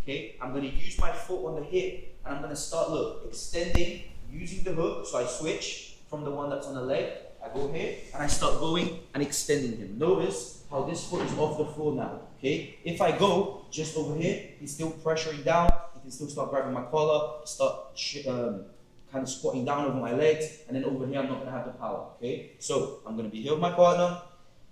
okay, I'm going to use my foot on the hip, and I'm going to start, look, extending, using the hook, so I switch from the one that's on the leg, I go here, and I start going and extending him. Notice how this foot is off the floor now, okay? If I go just over here, he's still pressuring down, he can still start grabbing my collar, start kind of squatting down over my legs, and then over here I'm not going to have the power, okay? So I'm going to be here with my partner,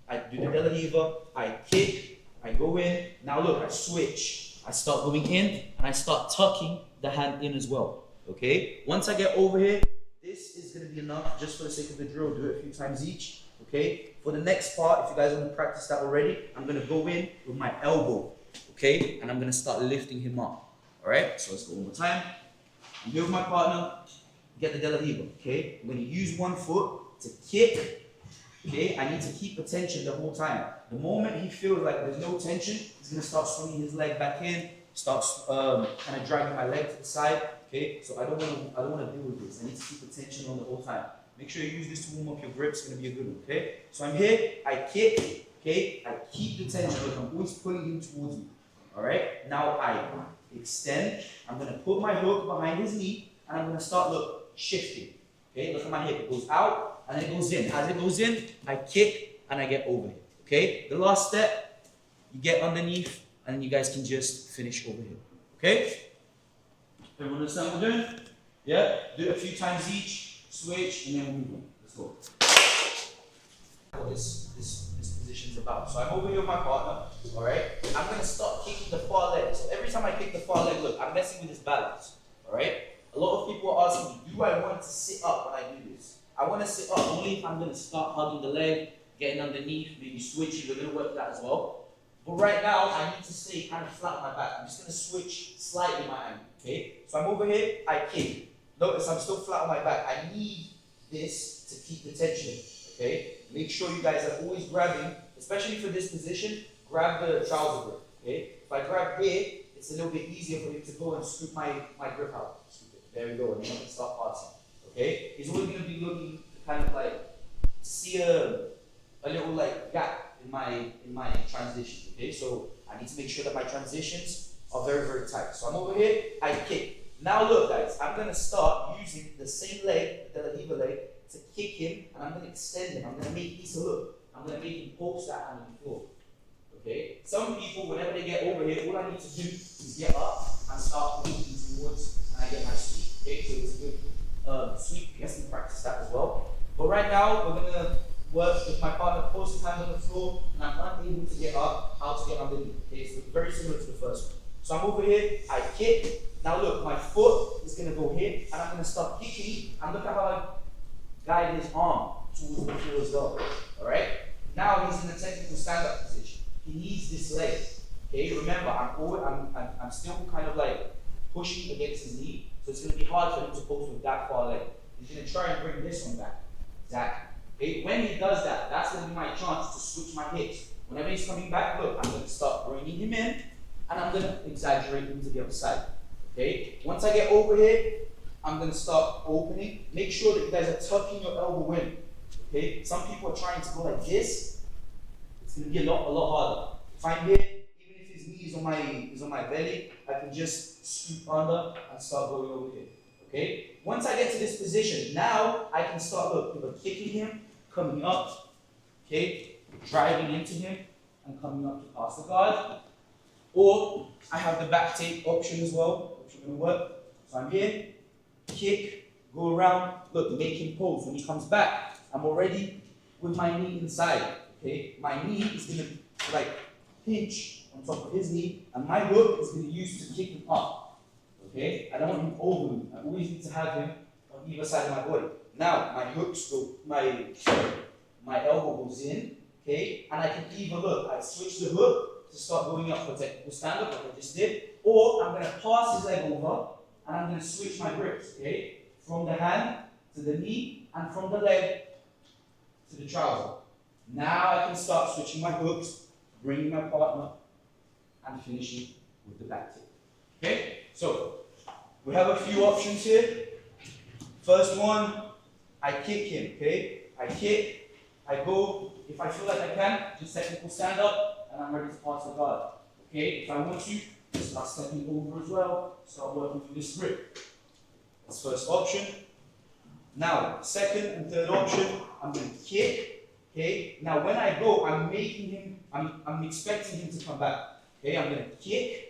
I do the DLR, I kick, I go in, now look, I switch, I start going in, and I start tucking the hand in as well, okay? Once I get over here, this is going to be enough just for the sake of the drill, do it a few times each, okay? For the next part, if you guys want to practice that already, I'm going to go in with my elbow, okay? And I'm going to start lifting him up, all right? So let's go one more time. I'm here with my partner, get the DLR, okay? I'm going to use one foot to kick, okay? I need to keep the tension the whole time. The moment he feels like there's no tension, he's going to start swinging his leg back in, start kind of dragging my leg to the side, okay? So I don't want to deal with this. I need to keep the tension on the whole time. Make sure you use this to warm up your grip. It's going to be a good one, okay? So I'm here, I kick, okay? I keep the tension. Look, I'm always pulling him towards me, all right? Now I extend. I'm going to put my hook behind his knee, and I'm going to start, look, shifting, okay? Look at my hip. It goes out, and then it goes in. As it goes in, I kick, and I get over here, okay? The last step, you get underneath, and then you guys can just finish over here, okay? Everyone understand what we're doing? Yeah? Do it a few times each. Switch, and then we'll move on. Let's go. What this position's about. So I'm over here with my partner, alright? I'm going to start kicking the far leg. So every time I kick the far leg, look, I'm messing with his balance, alright? A lot of people are asking me, do I want to sit up when I do this? I want to sit up only if I'm going to start hugging the leg, getting underneath, maybe switching. We're going to work that as well. But right now, I need to stay kind of flat on my back. I'm just going to switch slightly my angle, okay? So I'm over here, I kick. Notice I'm still flat on my back. I need this to keep the tension, okay? Make sure you guys are always grabbing, especially for this position, grab the trouser grip, okay? If I grab here, it's a little bit easier for me to go and scoop my grip out. Scoop it. There we go, and then I can start passing, okay? He's always going to be looking to kind of like see a little like gap in my transitions, okay? So I need to make sure that my transitions are very, very tight. So I'm over here, I kick. Now look guys, I'm going to start using the same leg, the DLR leg, to kick him, and I'm going to extend him. I'm going to make this look. I'm going to make him post that hand on the floor. Okay? Some people, whenever they get over here, all I need to do is get up and start moving towards, and I get my sweep. Okay? So it's a good sweep. You guys can practice that as well. But right now, we're going to work with my partner, post his hand on the floor, and I'm unable to get up, how to get underneath. Okay? So very similar to the first one. So I'm over here, I kick. Now look, my foot is going to go here, and I'm going to start kicking, and look at how I guide his arm towards the floor as well. Alright? Now he's in the technical stand-up position. He needs this leg. Okay? Remember, I'm still kind of like pushing against his knee, so it's going to be hard for him to post with that far leg. He's going to try and bring this one back. Exactly. Okay? When he does that, that's going to be my chance to switch my hips. Whenever he's coming back, look, I'm going to start bringing him in, and I'm going to exaggerate him to the other side. Okay? Once I get over here, I'm going to start opening. Make sure that you guys are tucking your elbow in. Okay? Some people are trying to go like this. It's going to be a lot harder. If I'm here, even if his knee is on my belly, I can just scoop under and start going over here. Okay? Once I get to this position, now I can start either kicking him, coming up, okay, driving into him, and coming up to pass the guard. Or I have the back take option as well, which is going to work. So I'm here, kick, go around, look, make him pose. When he comes back, I'm already with my knee inside, okay? My knee is going to like pinch on top of his knee, and my hook is going to use to kick him up, okay? I don't want him over me. I always need to have him on either side of my body. Now, my hooks go, my elbow goes in, okay? And I can either look, I switch the hook to start going up for technical stand-up like I just did, or I'm going to pass his leg over, and I'm going to switch my grips, okay? From the hand to the knee, and from the leg to the trouser. Now I can start switching my hooks, bringing my partner, and finishing with the back tip. Okay? So, we have a few options here. First one, I kick him, okay? I kick, I go, if I feel like I can, just technical stand up, and I'm ready to pass the guard. Okay? If I want to, Start stepping over as well. Start working through this grip. That's first option. Now, second and third option, I'm going to kick. Okay. Now, when I go, I'm making him. I'm expecting him to come back. Okay. I'm going to kick.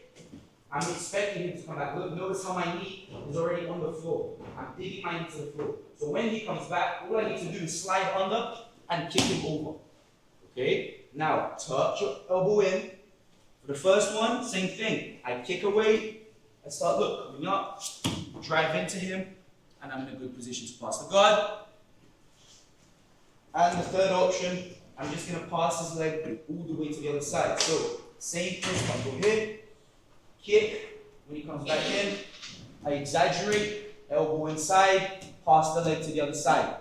I'm expecting him to come back. Look, notice how my knee is already on the floor. I'm digging my knee to the floor. So when he comes back, all I need to do is slide under and kick him over. Okay? Now, touch your elbow in. For the first one, same thing. I kick away. I start, look, coming up, drive into him, and I'm in a good position to pass the guard. And the third option, I'm just going to pass his leg all the way to the other side. So, same principle. Go here. Kick, when he comes back in, I exaggerate, elbow inside, pass the leg to the other side.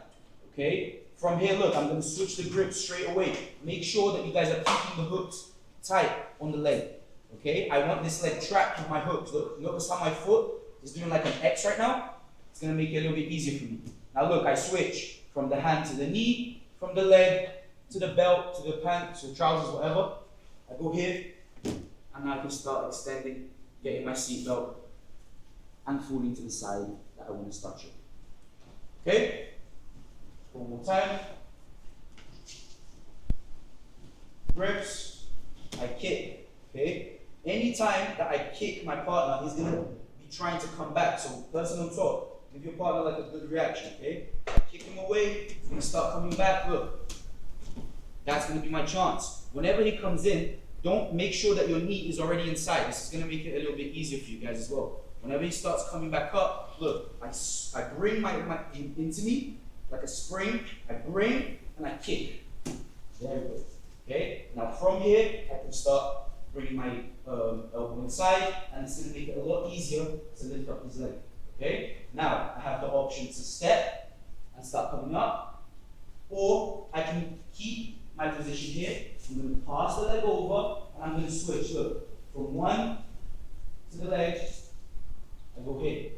Okay? From here, look, I'm going to switch the grip straight away. Make sure that you guys are keeping the hooks tight on the leg. Okay? I want this leg trapped with my hooks. Look, notice how my foot is doing like an X right now? It's going to make it a little bit easier for me. Now look, I switch from the hand to the knee, from the leg to the belt, to the pants, to the trousers, whatever. I go here. And now I can start extending, getting my seatbelt, and falling to the side that I want to start it. Okay? One more time. Grips, I kick. Okay? Anytime that I kick my partner, he's going to be trying to come back. So, person on top, give your partner like a good reaction. Okay? I kick him away, he's going to start coming back. Look, that's going to be my chance. Whenever he comes in, don't make sure that your knee is already inside. This is going to make it a little bit easier for you guys as well. Whenever he starts coming back up, look, I bring my into me, like a spring. I bring and I kick. There we go. Okay? Now from here, I can start bringing my elbow inside, and it's going to make it a lot easier to lift up his leg. Okay? Now, I have the option to step and start coming up, or I can keep my position here. I'm going to pass the leg over, and I'm going to switch. Look, from one to the leg, I go here.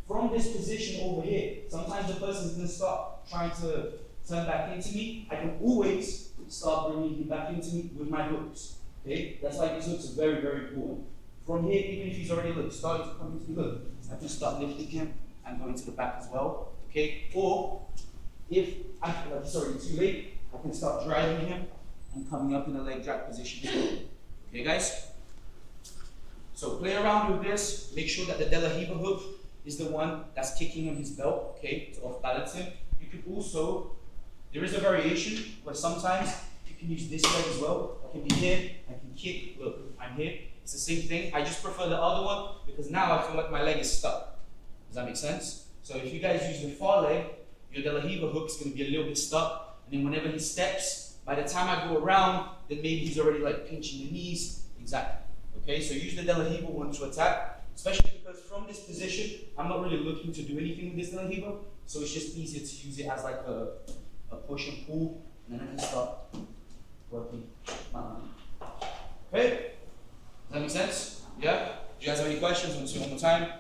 From this position over here, sometimes the person is going to start trying to turn back into me. I can always start bringing him back into me with my hooks. Okay, that's why these hooks are very, very important. From here, even if he's already starting to come into me, look, I can start lifting him and going to the back as well. Okay, or if I feel like it's already too late, I can start driving him and coming up in a leg drag position. Okay, guys? So play around with this. Make sure that the DLR hook is the one that's kicking on his belt, okay, to off balance him. You could also, there is a variation where sometimes you can use this leg as well. I can be here, I can kick, look, I'm here. It's the same thing. I just prefer the other one because now I feel like my leg is stuck. Does that make sense? So if you guys use the far leg, your DLR hook is going to be a little bit stuck. And then whenever he steps, by the time I go around, then maybe he's already like pinching the knees. Exactly. Okay, so use the DLR one to attack, especially because from this position, I'm not really looking to do anything with this DLR, so it's just easier to use it as like a push and pull, and then I can start working. Okay? Does that make sense? Yeah? Do you guys have any questions? Want to see it one more time?